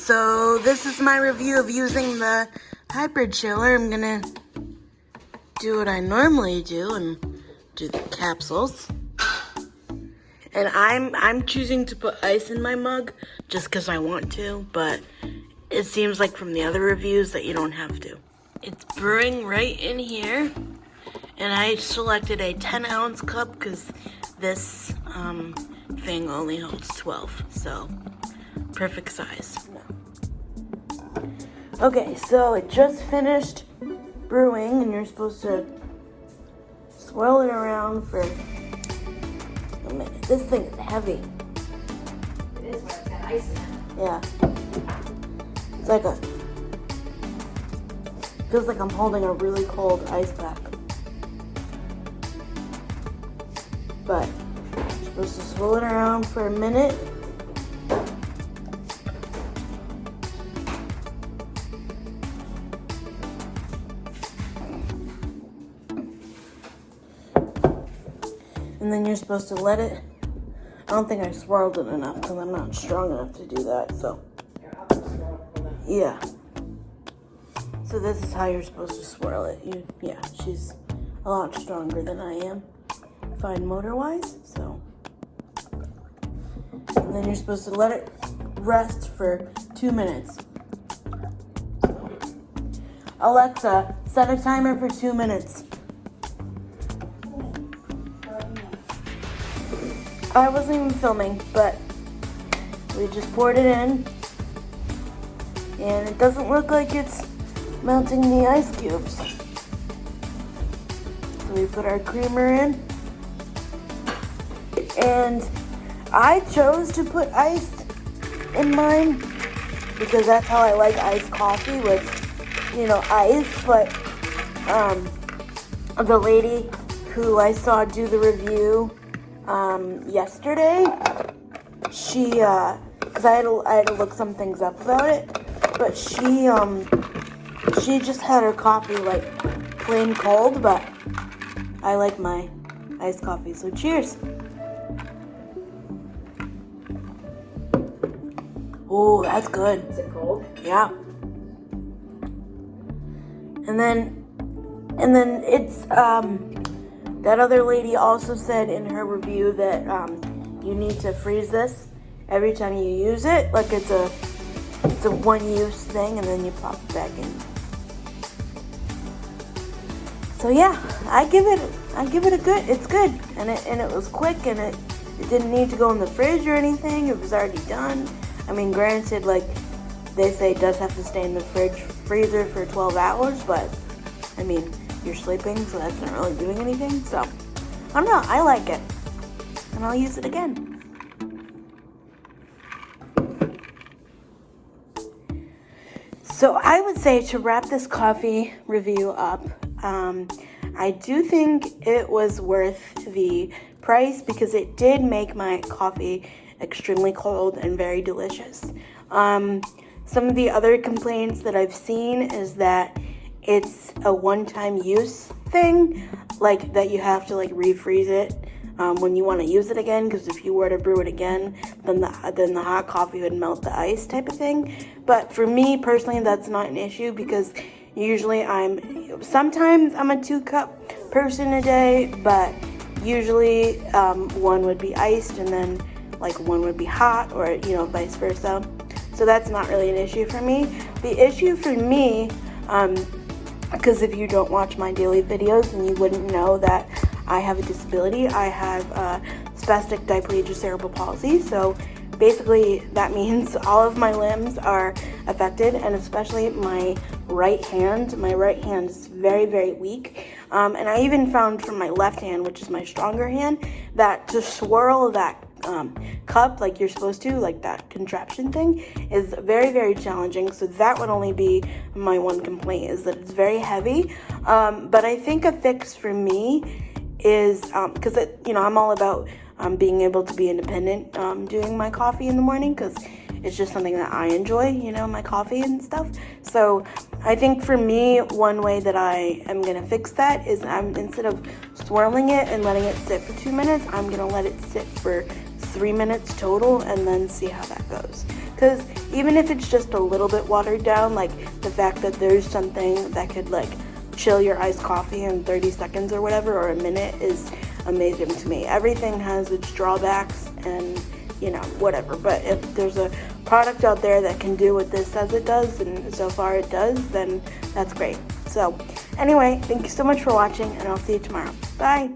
so this is my review of using the hybrid chiller. I'm gonna do what I normally do and do the capsules. And I'm choosing to put ice in my mug just because I want to, but it seems like from the other reviews that you don't have to. It's brewing right in here, and I selected a 10-ounce cup because this thing only holds 12, so perfect size. Okay, so it just finished brewing, and you're supposed to swirl it around for a minute. This thing is heavy. It is when it's got ice in it. Yeah. It's like feels like I'm holding a really cold ice pack. But you're supposed to swirl it around for a minute. And then you're supposed to let it. I don't think I swirled it enough because I'm not strong enough to do that, so. Yeah. So this is how you're supposed to swirl it. Yeah, she's a lot stronger than I am, fine motor-wise, so. And then you're supposed to let it rest for 2 minutes. So. Alexa, set a timer for 2 minutes. I wasn't even filming, but we just poured it in, and it doesn't look like it's melting the ice cubes. So we put our creamer in, and I chose to put ice in mine because that's how I like iced coffee with, ice, but the lady who I saw do the review yesterday, she, cause I had to look some things up about it, but she just had her coffee like plain cold, but I like my iced coffee, so cheers. Oh, that's good. Is it cold? Yeah. And then it's, that other lady also said in her review that you need to freeze this every time you use it, like it's a one-use thing, and then you pop it back in. So yeah, I give it a good. It's good, and it was quick, and it didn't need to go in the fridge or anything. It was already done. I mean, granted, like they say, it does have to stay in the freezer for 12 hours, but I mean, you're sleeping, so that's not really doing anything. So I don't know, I like it, and I'll use it again. So I would say, to wrap this coffee review up, I do think it was worth the price because it did make my coffee extremely cold and very delicious. Some of the other complaints that I've seen is that it's a one-time use thing, like that you have to like refreeze it when you want to use it again, because if you were to brew it again, then the hot coffee would melt the ice type of thing. But for me personally, that's not an issue because usually sometimes I'm a 2-cup person a day, but usually one would be iced and then like one would be hot, or vice versa. So that's not really an issue for me. The issue for me, because if you don't watch my daily videos, then you wouldn't know that I have a disability. I have spastic diplegia cerebral palsy. So basically that means all of my limbs are affected, and especially my right hand. My right hand is very, very weak. And I even found from my left hand, which is my stronger hand, that to swirl that cup like you're supposed to, like that contraption thing, is very, very challenging. So that would only be my one complaint, is that it's very heavy. But I think a fix for me is, because I'm all about being able to be independent doing my coffee in the morning, because it's just something that I enjoy, my coffee and stuff. So I think for me, one way that I am going to fix that is instead of swirling it and letting it sit for 2 minutes, I'm going to let it sit for 3 minutes total and then see how that goes. Because even if it's just a little bit watered down, like the fact that there's something that could like chill your iced coffee in 30 seconds or whatever, or a minute, is amazing to me. Everything has its drawbacks and, you know, whatever. But if there's a product out there that can do what this says it does, and so far it does, then that's great. So anyway, thank you so much for watching, and I'll see you tomorrow. Bye.